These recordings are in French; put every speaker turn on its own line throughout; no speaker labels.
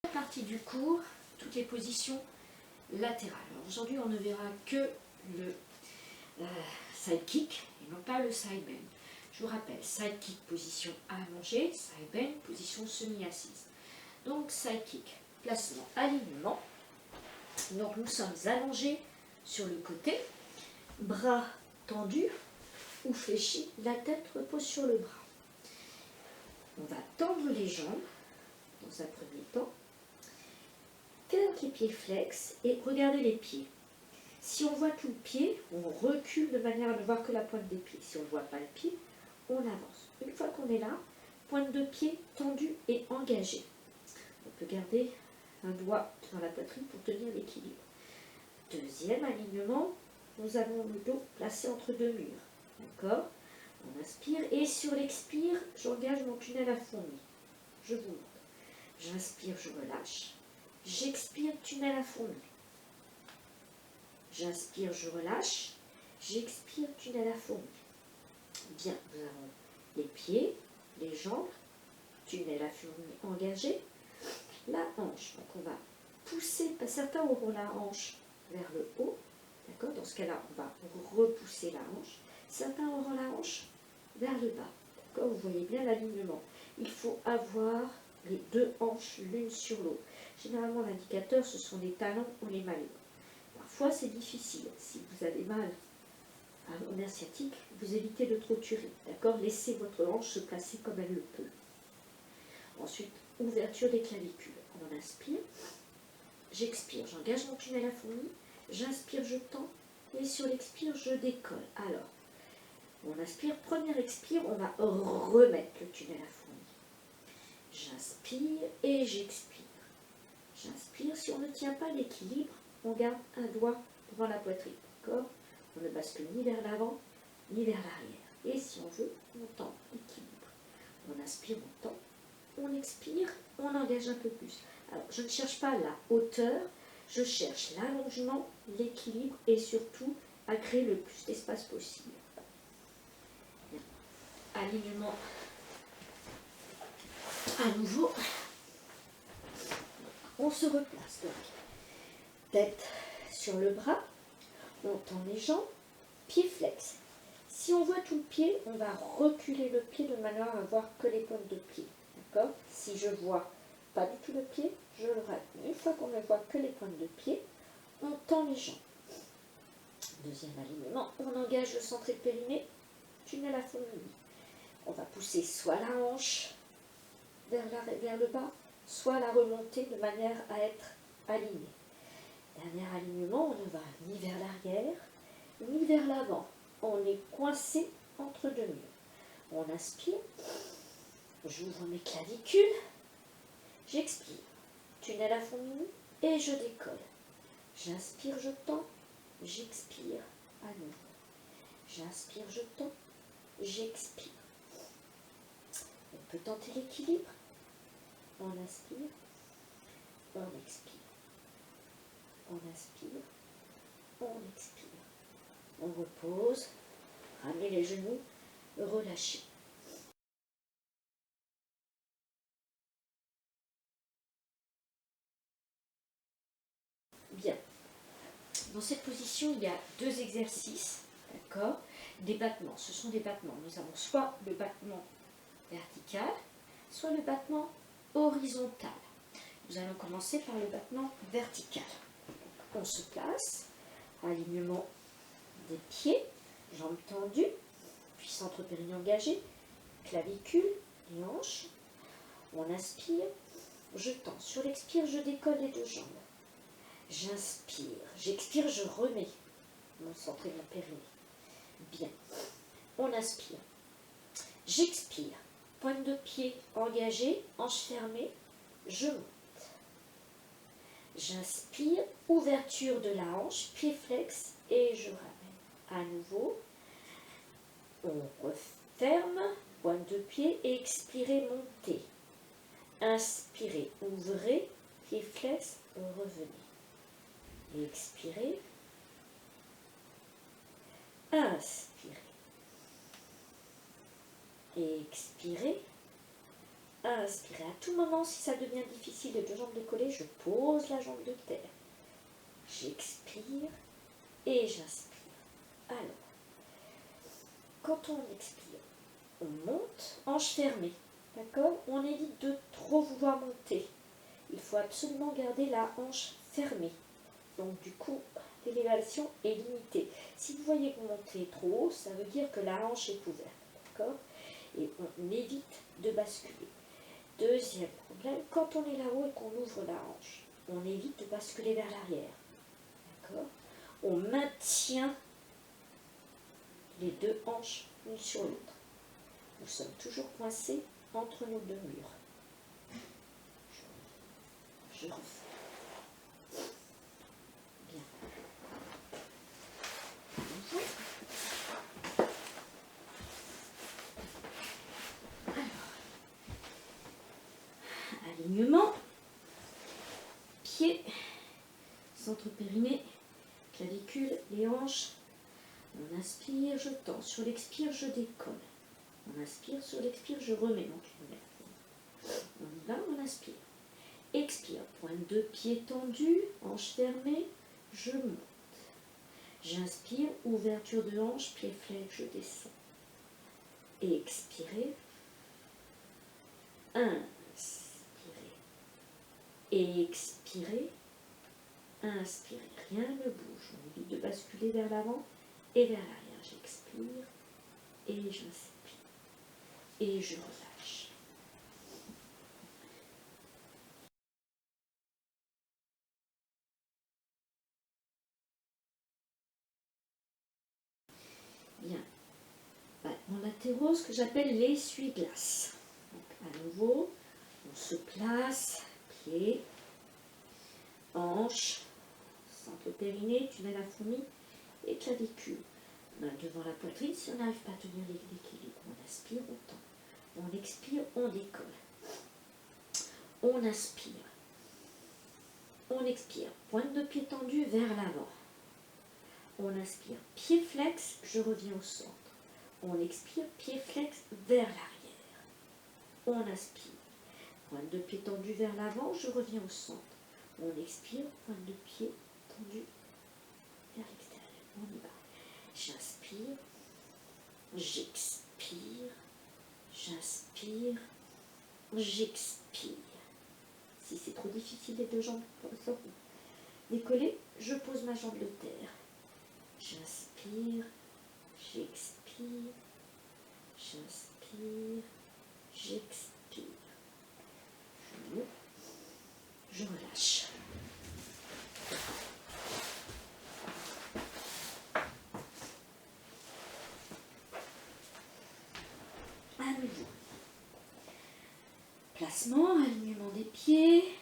Partie du cours, toutes les positions latérales. Aujourd'hui, on ne verra que le side kick et non pas le side bend. Je vous rappelle, side kick, position allongée, side bend, position semi-assise. Donc, side kick, placement, alignement. Donc, nous sommes allongés sur le côté, bras tendus ou fléchis, la tête repose sur le bras. On va tendre les jambes dans un premier temps. Avec les pieds flex et regardez les pieds. Si on voit tout le pied, on recule de manière à ne voir que la pointe des pieds. Si on ne voit pas le pied, on avance. Une fois qu'on est là, pointe de pied tendue et engagée. On peut garder un doigt dans la poitrine pour tenir l'équilibre. Deuxième alignement, nous avons le dos placé entre deux murs. D'accord? On inspire et sur l'expire, j'engage mon tunnel à fourmi. Je vous montre. J'inspire, je relâche. J'expire, tunnel à fourmi. J'inspire, je relâche. J'expire, tunnel à fourmi. Bien, nous avons les pieds, les jambes, tunnel à fourmi engagé. La hanche, donc on va pousser, certains auront la hanche vers le haut. D'accord? Dans ce cas-là, on va repousser la hanche. Certains auront la hanche vers le bas. D'accord? Vous voyez bien l'alignement. Il faut avoir les deux hanches l'une sur l'autre. Généralement, l'indicateur, ce sont les talons ou les maillots. Parfois, c'est difficile. Si vous avez mal au nerf sciatique, vous évitez de trop tuer. D'accord? Laissez votre hanche se placer comme elle le peut. Ensuite, ouverture des clavicules. On inspire, j'expire, j'engage mon tunnel à fourmi, j'inspire, je tends, et sur l'expire, je décolle. Alors, on inspire, première expire, on va remettre le tunnel à fourmi. J'inspire et j'expire. J'inspire, si on ne tient pas l'équilibre, on garde un doigt devant la poitrine. D'accord? On ne bascule ni vers l'avant, ni vers l'arrière. Et si on veut, on tend l'équilibre. On inspire, on tend. On expire, on engage un peu plus. Alors, je ne cherche pas la hauteur, je cherche l'allongement, l'équilibre et surtout à créer le plus d'espace possible. Bien. Alignement à nouveau. On se replace donc. Tête sur le bras, on tend les jambes, pied flex. Si on voit tout le pied, on va reculer le pied de manière à voir que les pointes de pied. D'accord? Si je vois pas du tout le pied, je le rate. Une fois qu'on ne voit que les pointes de pied, on tend les jambes. Deuxième alignement, on engage le centre et le périnée, tunnel à fourmi. On va pousser soit la hanche vers le bas, soit la remonter de manière à être aligné. Dernier alignement, on ne va ni vers l'arrière, ni vers l'avant. On est coincé entre deux murs. On inspire, j'ouvre mes clavicules, j'expire, tunnel à fourmi et je décolle. J'inspire, je tends, j'expire à nouveau. J'inspire, je tends, j'expire. On peut tenter l'équilibre. On inspire, on expire. On inspire, on expire. On repose, ramenez les genoux, relâchez. Bien. Dans cette position, il y a deux exercices, d'accord? Des battements. Ce sont des battements. Nous avons soit le battement vertical, soit le battement horizontal. Nous allons commencer par le battement vertical. On se place, alignement des pieds, jambes tendues, puis centre périnée engagé, clavicule et hanches. On inspire, je tends. Sur l'expire, je décolle les deux jambes. J'inspire, j'expire, je remets mon centre et mon périnée. Bien. On inspire. J'expire. Pointe de pied engagée, hanche fermée, je monte. J'inspire, ouverture de la hanche, pied flex et je ramène. À nouveau, on referme, pointe de pied et expirez, montez. Inspirez, ouvrez, pied flex, revenez. Et expirez. Inspirez. Et expirez. Inspirez. À tout moment, si ça devient difficile de deux jambes décollées, je pose la jambe de terre. J'expire et j'inspire. Alors, quand on expire, on monte, hanche fermée. D'accord? On évite de trop vouloir monter. Il faut absolument garder la hanche fermée. Donc du coup, l'élévation est limitée. Si vous voyez que vous montez trop haut, ça veut dire que la hanche est ouverte. D'accord? Et on évite de basculer. Deuxième problème, quand on est là-haut et qu'on ouvre la hanche, on évite de basculer vers l'arrière. D'accord? On maintient les deux hanches l'une sur l'autre. Nous sommes toujours coincés entre nos deux murs. Je refais. Bien. Alors, alignement, pied, centre périnée, clavicule, les hanches. On inspire, je tends. Sur l'expire, je décolle. On inspire, sur l'expire, je remets mon cul. On y va, on inspire. Expire, pointe de pied tendue, hanche fermée, je monte. J'inspire, ouverture de hanche, pied flex, je descends. Et expirez. Inspirez. Et expirez. Inspirez. Rien ne bouge. On évite de basculer vers l'avant et vers l'arrière. J'expire et j'inspire. Et je relâche. Bien. En latéraux, ce que j'appelle l'essuie-glace. Donc, à nouveau, on se place, pied, hanche, centre périnée, tunnel à fourmi et clavicule. Main devant la poitrine, si on n'arrive pas à tenir l'équilibre, on inspire, on tend. On expire, on décolle. On inspire. On expire, pointe de pied tendue vers l'avant. On inspire, pied flex, je reviens au centre. On expire, pied flex vers l'arrière. On inspire, pointe de pied tendue vers l'avant, je reviens au centre. On expire, pointe de pied tendue vers l'extérieur. On y va. J'inspire, j'expire, j'inspire, j'expire. Si c'est trop difficile, les deux jambes décollées, je pose ma jambe de terre. J'inspire, j'expire, j'inspire, j'expire. Je relâche. À nouveau. Placement, alignement des pieds,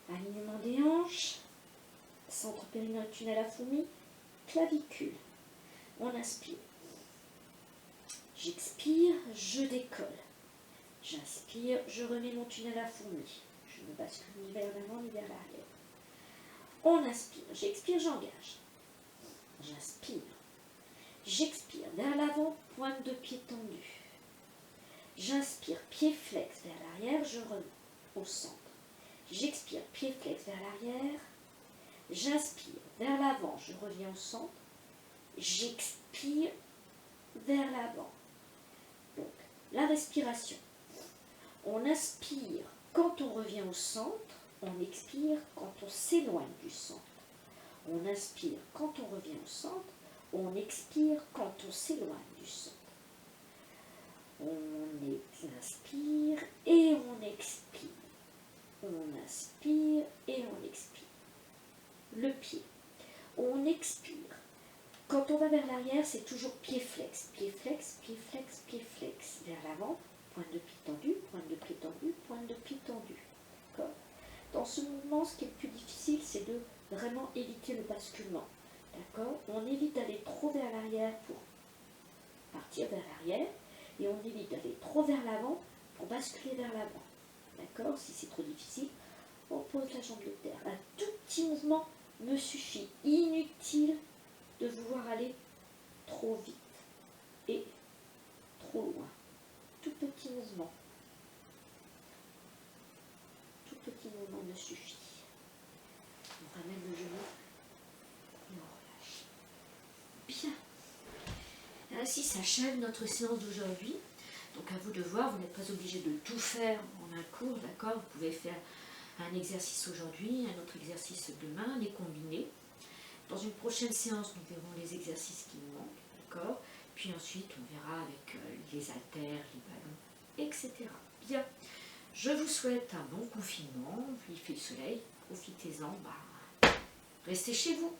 alignement des hanches, centre périnée, tunnel à fourmi, clavicule. On inspire. J'expire, je décolle. J'inspire, je remets mon tunnel à fourmi. Je ne bascule ni vers l'avant ni vers l'arrière. On inspire, j'expire, j'engage. J'inspire. J'expire, vers l'avant, pointe de pied tendue. J'inspire, pied flex vers l'arrière, je remets au centre. J'expire, pied flex vers l'arrière. J'inspire, vers l'avant, je reviens au centre. J'expire, vers l'avant. Donc, la respiration. On inspire quand on revient au centre, on expire quand on s'éloigne du centre. On inspire quand on revient au centre, on expire quand on s'éloigne du centre. On inspire et on expire. On inspire et on expire. Le pied. On expire. Quand on va vers l'arrière, c'est toujours pied flex. Pied flex, pied flex, pied flex. Vers l'avant, pointe de pied tendu, pointe de pied tendu, pointe de pied tendu. D'accord ? Dans ce mouvement, ce qui est le plus difficile, c'est de vraiment éviter le basculement. D'accord ? On évite d'aller trop vers l'arrière pour partir vers l'arrière et on évite d'aller trop vers l'avant pour basculer vers l'avant. D'accord ? Si c'est trop difficile, on pose la jambe de terre. Un tout petit mouvement me suffit. Inutile de vouloir aller trop vite et trop loin. Tout petit petit mouvement. Tout petit mouvement me suffit. On ramène le genou et on relâche. Bien. Ainsi s'achève notre séance d'aujourd'hui. Donc à vous de voir, vous n'êtes pas obligé de tout faire en un cours, d'accord? Vous pouvez faire un exercice aujourd'hui, un autre exercice demain, les combiner. Dans une prochaine séance, nous verrons les exercices qui nous manquent, d'accord? Puis ensuite, on verra avec les haltères, les ballons, etc. Bien, je vous souhaite un bon confinement, il fait le soleil, profitez-en, restez chez vous.